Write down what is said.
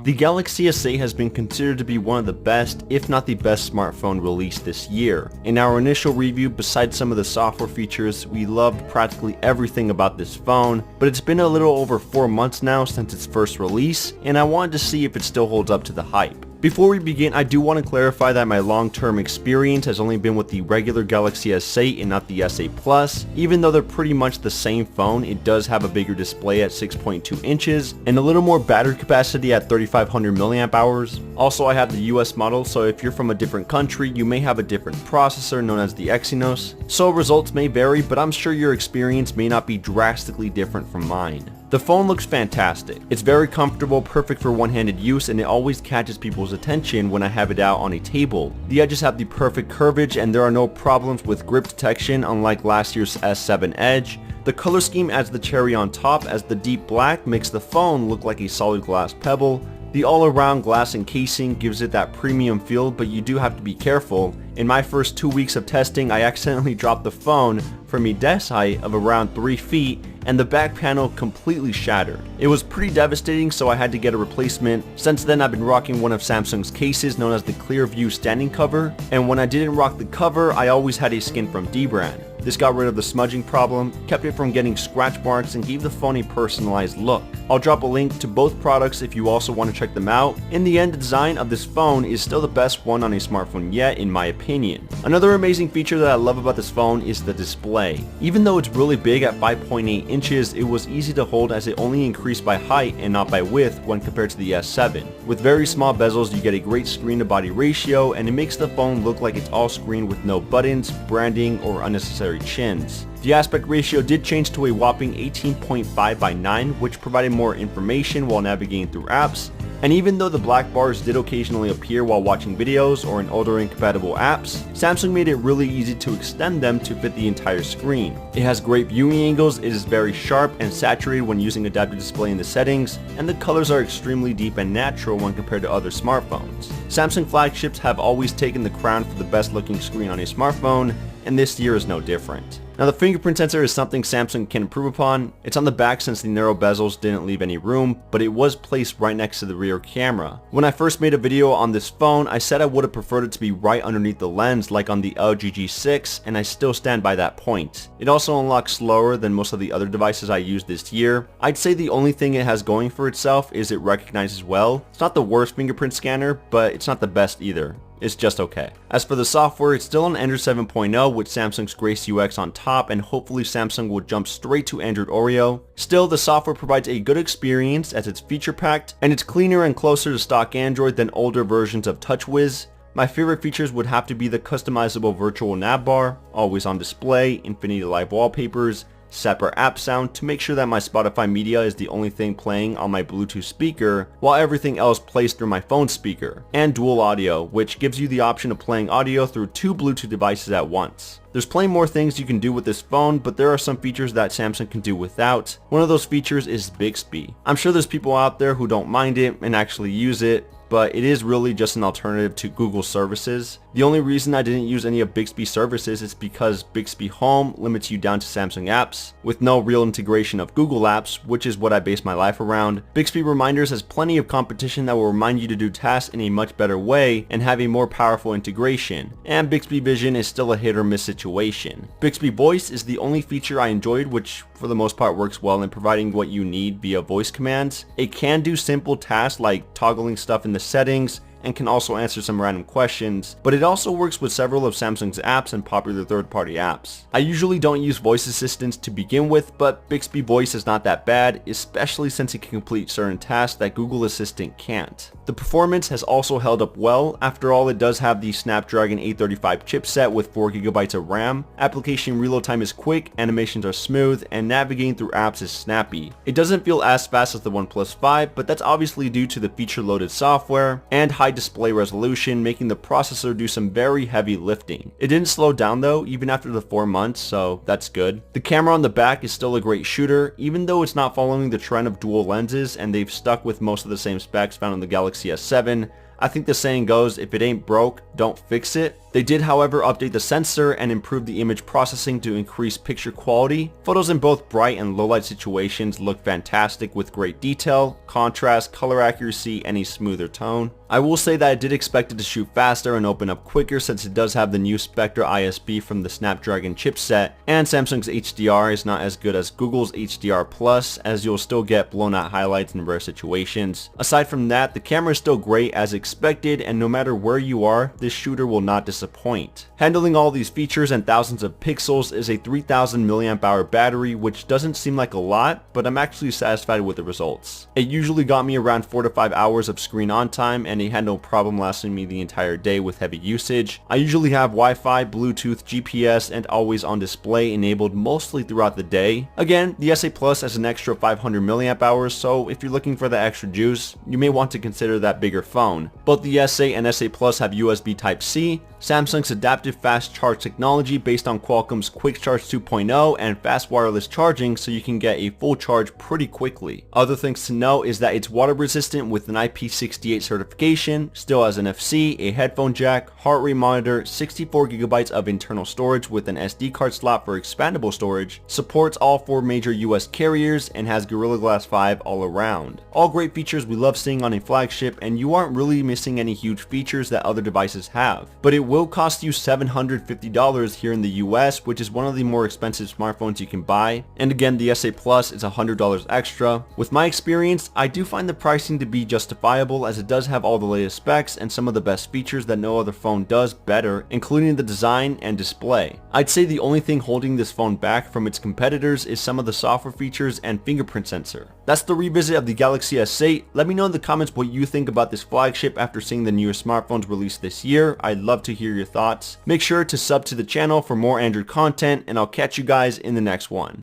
The Galaxy S8 has been considered to be one of the best, if not the best smartphone released this year. In our initial review, besides some of the software features, we loved practically everything about this phone, but it's been a little over 4 months now since its first release, and I wanted to see if it still holds up to the hype. Before we begin, I do want to clarify that my long-term experience has only been with the regular Galaxy S8 and not the S8 Plus. Even though they're pretty much the same phone, it does have a bigger display at 6.2 inches and a little more battery capacity at 3500 mAh. Also, I have the US model, so if you're from a different country, you may have a different processor known as the Exynos. So results may vary, but I'm sure your experience may not be drastically different from mine. The phone looks fantastic. It's very comfortable, perfect for one-handed use, and it always catches people's attention when I have it out on a table. The edges have the perfect curvage and there are no problems with grip detection unlike last year's S7 Edge. The color scheme adds the cherry on top as the deep black makes the phone look like a solid glass pebble. The all-around glass encasing gives it that premium feel, but you do have to be careful. In my first 2 weeks of testing, I accidentally dropped the phone from a desk height of around 3 feet and the back panel completely shattered. It was pretty devastating, so I had to get a replacement. Since then, I've been rocking one of Samsung's cases known as the Clearview standing cover, and when I didn't rock the cover, I always had a skin from Dbrand. This got rid of the smudging problem, kept it from getting scratch marks, and gave the phone a personalized look. I'll drop a link to both products if you also want to check them out. In the end, the design of this phone is still the best one on a smartphone yet, in my opinion. Another amazing feature that I love about this phone is the display. Even though it's really big at 5.8 inches, it was easy to hold as it only increased by height and not by width when compared to the S7. With very small bezels, you get a great screen to body ratio, and it makes the phone look like it's all screen with no buttons, branding, or unnecessary chins. The aspect ratio did change to a whopping 18.5 by 9, which provided more information while navigating through apps. And even though the black bars did occasionally appear while watching videos or in older incompatible apps, Samsung made it really easy to extend them to fit the entire screen. It has great viewing angles, it is very sharp and saturated when using adaptive display in the settings, and the colors are extremely deep and natural when compared to other smartphones. Samsung flagships have always taken the crown for the best looking screen on a smartphone, and this year is no different. Now the fingerprint sensor is something Samsung can improve upon. It's on the back since the narrow bezels didn't leave any room, but it was placed right next to the rear camera. When I first made a video on this phone, I said I would have preferred it to be right underneath the lens like on the LG G6, and I still stand by that point. It also unlocks slower than most of the other devices I used this year. I'd say the only thing it has going for itself is it recognizes well. It's not the worst fingerprint scanner, but it's not the best either. It's just okay. As for the software, it's still on Android 7.0 with Samsung's Grace UX on top, and hopefully Samsung will jump straight to Android Oreo. Still, the software provides a good experience as it's feature-packed, and it's cleaner and closer to stock Android than older versions of TouchWiz. My favorite features would have to be the customizable virtual nav bar, always on display, Infinity Live wallpapers, separate app sound to make sure that my Spotify media is the only thing playing on my Bluetooth speaker while everything else plays through my phone speaker, and dual audio, which gives you the option of playing audio through 2 Bluetooth devices at once. There's plenty more things you can do with this phone, but there are some features that Samsung can do without. One of those features is Bixby. I'm sure there's people out there who don't mind it and actually use it, but it is really just an alternative to Google services. The only reason I didn't use any of Bixby services is because Bixby Home limits you down to Samsung apps, with no real integration of Google apps, which is what I base my life around. Bixby Reminders has plenty of competition that will remind you to do tasks in a much better way and have a more powerful integration, and Bixby Vision is still a hit or miss situation. Bixby Voice is the only feature I enjoyed, which for the most part works well in providing what you need via voice commands. It can do simple tasks like toggling stuff in the settings, and can also answer some random questions, but it also works with several of Samsung's apps and popular third-party apps. I usually don't use voice assistants to begin with, but Bixby Voice is not that bad, especially since it can complete certain tasks that Google Assistant can't. The performance has also held up well. After all, it does have the Snapdragon 835 chipset with 4GB of RAM. Application reload time is quick, animations are smooth, and navigating through apps is snappy. It doesn't feel as fast as the OnePlus 5, but that's obviously due to the feature-loaded software and high display resolution, making the processor do some very heavy lifting. It didn't slow down though, even after the 4 months, so that's good. The camera on the back is still a great shooter, even though it's not following the trend of dual lenses and they've stuck with most of the same specs found on the Galaxy S7. I think the saying goes, if it ain't broke, don't fix it. They did, however, update the sensor and improve the image processing to increase picture quality. Photos in both bright and low light situations look fantastic with great detail, contrast, color accuracy, and a smoother tone. I will say that I did expect it to shoot faster and open up quicker since it does have the new Spectra ISP from the Snapdragon chipset, and Samsung's HDR is not as good as Google's HDR Plus, as you'll still get blown out highlights in rare situations. Aside from that, the camera is still great as expected, and no matter where you are, this shooter will not disappoint. Handling all these features and thousands of pixels is a 3000 mAh battery, which doesn't seem like a lot, but I'm actually satisfied with the results. It usually got me around 4 to 5 hours of screen on time, and it had no problem lasting me the entire day with heavy usage. I usually have Wi-Fi, Bluetooth, GPS, and always on display enabled mostly throughout the day. Again, the S8 Plus has an extra 500 mAh, so if you're looking for the extra juice, you may want to consider that bigger phone. Both the S8 and S8 Plus have USB Type-C, Samsung's adaptive fast charge technology based on Qualcomm's Quick Charge 2.0, and fast wireless charging so you can get a full charge pretty quickly. Other things to note is that it's water resistant with an IP68 certification, still has NFC, a headphone jack, heart rate monitor, 64GB of internal storage with an SD card slot for expandable storage, supports all 4 major US carriers, and has Gorilla Glass 5 all around. All great features we love seeing on a flagship, and you aren't really missing any huge features that other devices have. But it will cost you $750 here in the US, which is one of the more expensive smartphones you can buy. And again, the S8 Plus is $100 extra. With my experience, I do find the pricing to be justifiable, as it does have all the latest specs and some of the best features that no other phone does better, including the design and display. I'd say the only thing holding this phone back from its competitors is some of the software features and fingerprint sensor. That's the revisit of the Galaxy S8. Let me know in the comments what you think about this flagship after seeing the newer smartphones released this year. I'd love to hear your thoughts. Make sure to sub to the channel for more Android content, and I'll catch you guys in the next one.